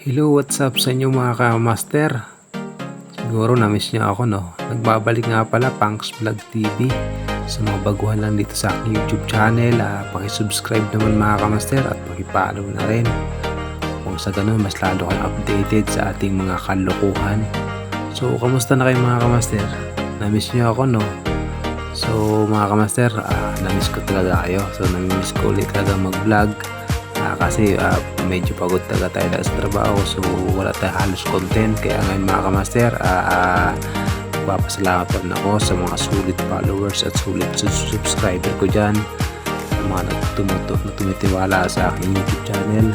Hello, what's up sa inyo mga ka-master? Siguro na-miss niyo ako, no? Nagbabalik nga pala Punks Vlog TV. Sa mga baguhan lang dito sa aking YouTube channel, paki-subscribe naman mga ka-master at paki-follow na rin. Kung sa ganun, mas lalo kayong updated sa ating mga kalokohan. So, kamusta na kayo mga ka-master? Na-miss niyo ako, no? So, mga ka-master, na-miss ko talaga kayo. So, na-miss ko ulit talaga mag-vlog. Kasi medyo pagod talaga tayo sa trabaho, so wala tayo halos content. Kaya ngayon mga kamaster, magpapasalamat pa rin ako sa mga sulit followers at sulit subscriber ko dyan, sa mga tumitiwala sa aking YouTube channel.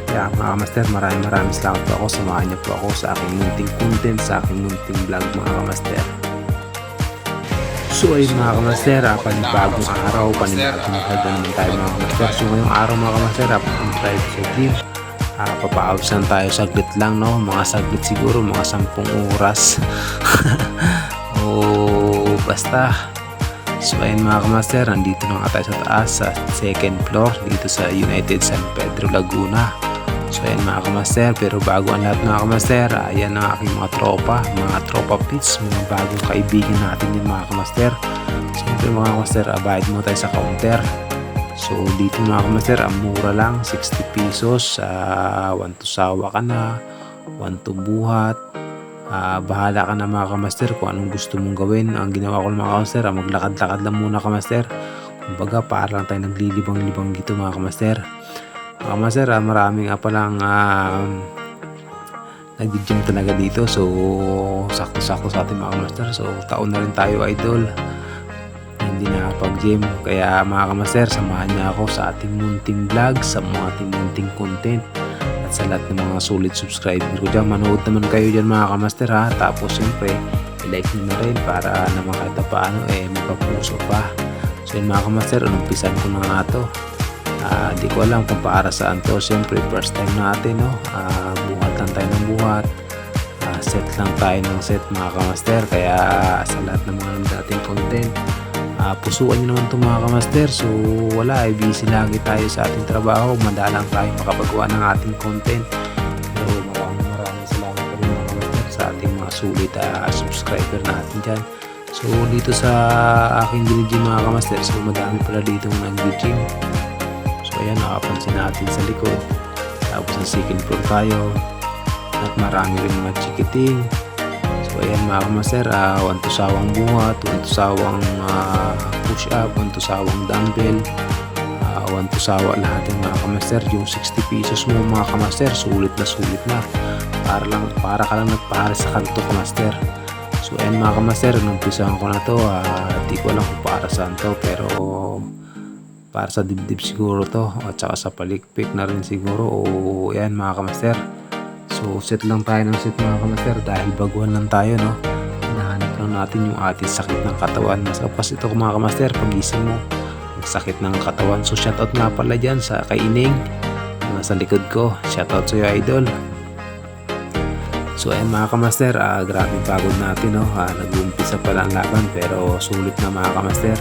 Kaya mga kamaster, maraming salamat po ako. Samahan niyo po ako sa aking munting content, sa aking munting vlog mga kamaster. So ayun mga kamaster, panibagong araw, panibagong hagdan naman tayo mga kamaster. So ngayong araw mga kamaster, papunta tayo sa gym. Papa-absent tayo saglit lang, no? Mga saglit siguro, mga 10 oras. Basta. So ayun mga kamaster, nandito na nga tayo sa taas, sa second floor, dito sa United San Pedro, Laguna. So ayan mga kamaster, pero bago ang lahat mga kamaster, ayan ang aking mga tropa pits, mga bagong kaibigan natin yun mga kamaster. Siyempre mga kamaster, bayad mo tayo sa counter. So dito mga kamaster, ang mura lang, 60 pesos, 1 to sawa ka na, 1 to buhat. Bahala ka na mga kamaster kung anong gusto mong gawin. Ang ginawa ko mga kamaster, maglakad-lakad lang muna kamaster. Kumbaga para lang tayo naglilibang-libang dito mga kamaster. Mga kamaster, maraming palang nag-gym talaga dito. So sakto-sakto sa ating mga kamaster. So taon na rin tayo idol, hindi nakapag-gym. Kaya mga kamaster, samahan niya ako sa ating munting vlog, sa mga ating munting content. At sa lahat ng mga solid subscriber ko dyan, manood naman kayo dyan mga kamaster ha. Tapos siyempre, i-like nyo na rin para naman kahit na paano magpapuso pa. So yun mga kamaster, umpisan ko na nga to. Di ko alam kung para saan to. Siyempre first time natin, no? Buhat lang tayo ng buhat, set lang tayo ng set mga kamaster. Kaya sa lahat ng mga dating content, pusuan nyo naman ito mga kamaster. So wala, busy lagi tayo sa ating trabaho, madalang tayo makapagawa ng ating content. Pero maraming salamat pa rin mga kamaster sa ating mga sulit subscriber natin dyan. So dito sa aking gym mga kamaster, so madami pala dito nag-gym. So ayan, nakapansin natin sa likod. Tapos sa second floor tayo, at marami rin mga chikiting. So ayan mga kamaster, 1 to sawang buhat, 1 to sawang push up, 1 to sawang dumbbell, 1 to sawa lahat yung mga kamaster. Yung 60 pesos mo mga kamaster, sulit na para ka lang nagpahari sa kanto kamaster. So ayan mga kamaster, numpisahan ko na to. Di ko alam kung para saan to, pero para sa dibdib siguro to, at saka sa palikpik na rin siguro. O yan mga kamaster, so set lang tayo ng set mga kamaster dahil baguhan lang tayo, no? Hinahanap lang natin yung ating sakit ng katawan. Mas kapas ito mga kamaster, pagising mo sakit ng katawan. So shoutout nga pala dyan sa Kaining, nasa likod ko. Shoutout sa iyo idol. So ayan mga kamaster, grabe pagod natin, no? Nag-uumpisa pa lang laban pero sulit na mga kamaster.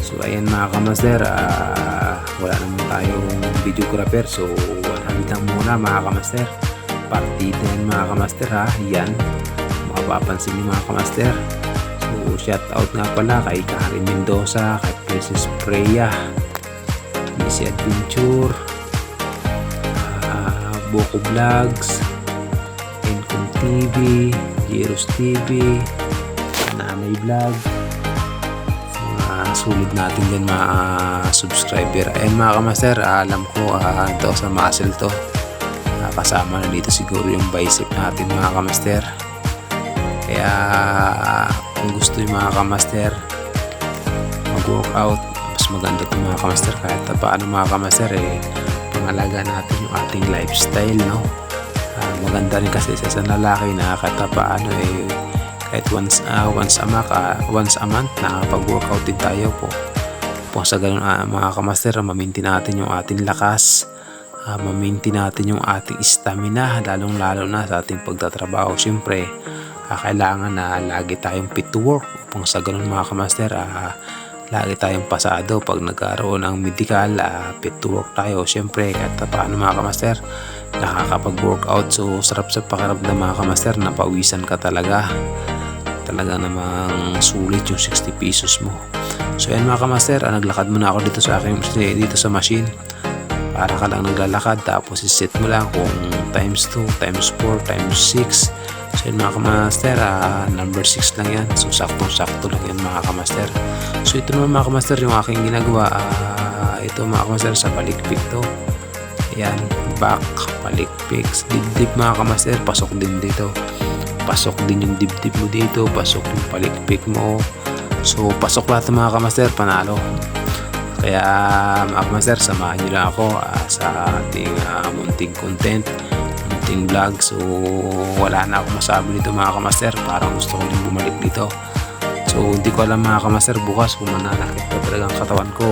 So ayan mga kamaster, wala naman tayong videographer, so 100 lang muna mga kamaster. Partida yan mga kamaster ha, yan mapapansin niyo mga kamaster. So shout out nga pala kay Karen Mendoza, kay Princess Freya, Missy Adventure, Boko Vlogs, Encom TV, Jeros TV, Nanay Vlog. Sulit natin din mga subscriber. Ayan mga kamaster, alam ko ito sa muscle to, kasama na dito siguro yung bicep natin mga kamaster. Kaya kung gusto yung mga kamaster mag-workout, mas maganda ito mga kamaster. Kahit paano mga kamaster, pangalaga natin yung ating lifestyle, no? Maganda rin kasi sa lalaki na kahit paano kahit once a month nakapag-workout din tayo po sa ganun mga kamaster, ma-maintain natin yung ating lakas, ma-maintain natin yung ating stamina, lalong-lalo na sa ating pagtatrabaho. Siyempre, kailangan na lagi tayong fit to work upang sa ganun mga kamaster, lagi tayong pasado pag nagkaroon ng medical, fit to work tayo. Siyempre kahit paano mga kamaster, nakakapag-workout. So sarap sa pakiramdam mga kamaster, napawisan ka talaga. Talaga namang sulit yung 60 pesos mo. So yan mga kamaster, naglakad muna ako dito sa machine. Para ka lang naglalakad, tapos iset mo lang kung times 2, times 4, times 6. So yun mga kamaster, number 6 lang yan. So saktong-sakto lang yan mga kamaster. So ito naman mga kamaster yung aking ginagawa. Ito mga kamaster, sa palikpik to. Ayan, back, palikpik, dibdib mga kamaster, pasok din dito. Pasok din yung dibdib mo dito, pasok yung palikpik mo. So pasok lahat ng mga kamaster, panalo. Kaya mga kamaster, samahan nyo lang ako sa ating munting content, munting vlog. So wala na akong masabi dito mga kamaster, parang gusto ko din bumalik dito. So hindi ko alam mga kamaster bukas kung mananakit pa talaga ang katawan ko,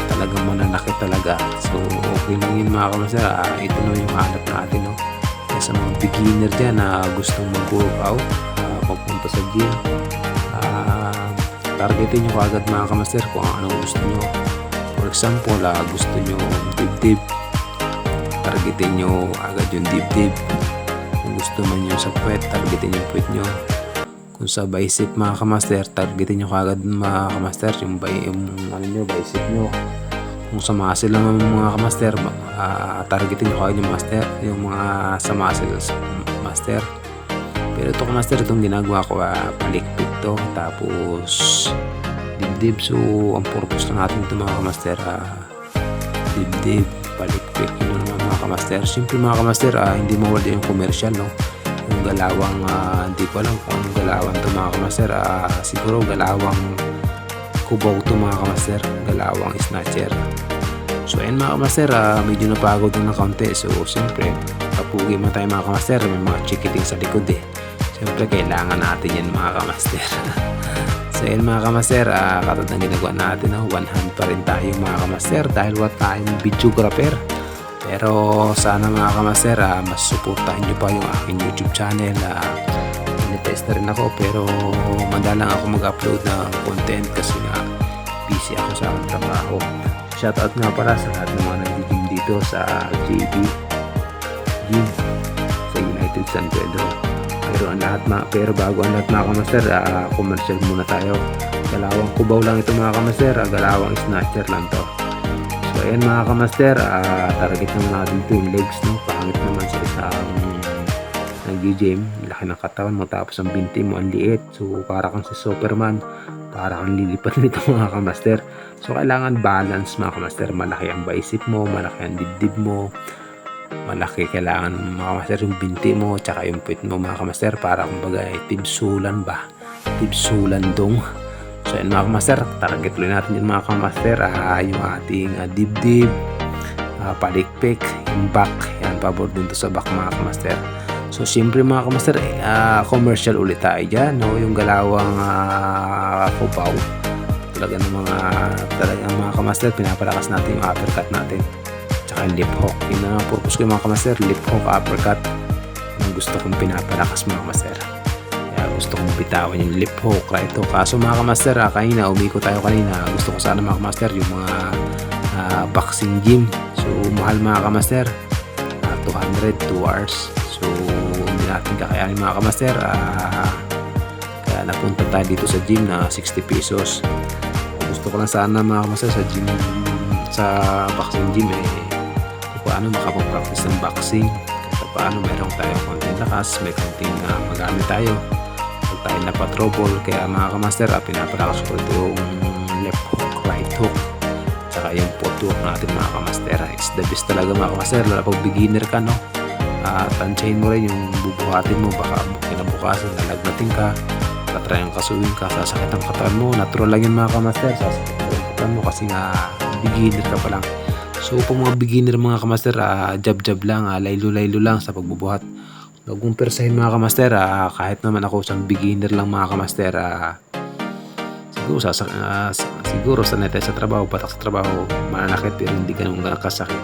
talagang mananakit talaga. So okay lang yun mga kamaster, ito na yung hanap natin, no? Kaya sa mga beginner dyan na gustong mag-workout, pagpunta sa gym, targetin nyo agad mga kamaster kung anong gusto nyo. For example, gusto nyo dibdib, targetin nyo agad yung dibdib. Kung gusto man nyo sa puwet, targetin yung puwet nyo. Kung sa bicep mga kamaster, targetin nyo agad mga kamaster yung bicep nyo. Kung sa muscle naman mga kamaster, targetin nyo agad yung mga sa muscles master. Pero ito kamaster, itong ginagawa ko, palikpik to, tapos dibdib. So ang purpose lang natin ito mga kamaster, dibdib, palikpik, yun naman mga kamaster. Simple mga kamaster, hindi mawala yung commercial, no? Yung galawang, hindi ko alam kung galawang to mga kamaster, siguro galawang kubaw to mga kamaster, galawang snatcher. So ayun mga kamaster, medyo napagod na ng kaunti. So siyempre, kapugi mo tayo mga kamaster, may mga chikiting sa likod siyempre kailangan natin yan mga kamaster. So yun mga kamaster, katulad ng ginagawa natin, one hand pa rin tayo mga kamaster dahil wala tayong videographer. Pero sana mga kamaster, mas supportahan nyo pa yung aking YouTube channel. Monetize na rin ako, pero madalang ako mag-upload ng content kasi nga busy ako sa aking trabaho. Shoutout nga pala sa lahat ng mga nag-gym dito sa JB Gym sa United San Pedro. Pero bago ang lahat mga kamaster, commercial muna tayo. Galawang kubaw lang ito mga kamaster, galawang snatcher lang to. So ayan mga kamaster, target naman natin ito yung legs, no? Pangit naman sa isang nag-gym, laki ng katawan mo tapos ang binti mo ang liit. So para kang si Superman, para kang lilipat nito mga kamaster. So kailangan balance mga kamaster, malaki ang bicep mo, malaki ang dibdib mo, malaki kailangan mga kamaster yung binti mo tsaka yung puwet mo mga kamaster, para kumbaga tibsulan ba, tibsulan dong. So yun mga kamaster, target ulit natin yun mga kamaster, yung ating dibdib, palikpik, yung back, yan pabor din to sa back mga kamaster. So siyempre mga kamaster, commercial ulit tayo dyan, no? Yung galawang kubaw, talagang mga kamaster, pinapalakas natin yung uppercut natin tsaka lip hook. Yun na ang purpose ko mga kamaster, lip hook, uppercut, yung gusto kong pinapalakas mga kamaster. Kaya gusto kong bitawan yung lip hook, right hook. Kaso mga kamaster, kanina umiko tayo kanina, gusto ko sana mga kamaster yung mga boxing gym. So mahal mga kamaster, 200, 2 hours. So hindi natin kakayanin mga kamaster, kaya napunta tayo dito sa gym na 60 pesos. Gusto ko lang sana mga kamaster sa gym, sa boxing gym paano makapag-practice ng boxing, kahit paano meron tayong konting lakas, may konting magamit tayo pag tayo napatrouble. Kaya mga kamaster, pinapalakas ko yung left hook, right hook, tsaka yung footwork natin mga kamaster. It's the best talaga mga kamaster, lalo pag beginner ka, no? Tansyahin mo rin yung bubuhatin mo, baka kinabukasan lalagnatin ka, tatry ang kasuwin ka, sasakit ang katawan mo. Natural lang yun mga kamaster, sasakit ang katawan mo kasi nga beginner ka pa lang. So pag mga beginner mga kamaster, jab-jab lang, laylo-laylo lang sa pagbubuhat. Huwag mong persahin mga kamaster, kahit naman ako isang beginner lang mga kamaster, siguro sanay tayo sa trabaho, batak sa trabaho, mananakit pero hindi ganun kasakit.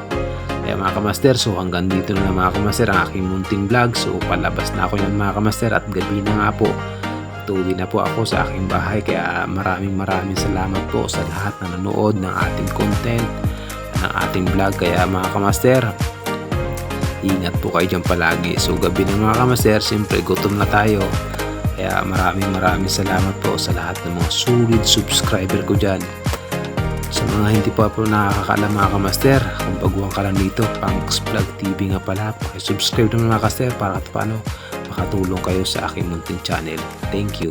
Kaya mga kamaster, so hanggang dito na mga kamaster ang aking munting vlog. So palabas na ako yan mga kamaster at gabi na nga po. Ito uuwi na po ako sa aking bahay. Kaya maraming salamat po sa lahat na nanood ng ating content, ng ating vlog. Kaya mga kamaster, ingat po kayo dyan palagi. So gabi na mga kamaster, siyempre gutom na tayo. Kaya maraming salamat po sa lahat ng mga solid subscriber ko dyan. Sa mga hindi pa po nakakaalam mga kamaster, kung baguhan ka lang dito, Punks Vlog TV nga pala, pakisubscribe naman mga kamaster para paano makatulong kayo sa aking munting channel. Thank you.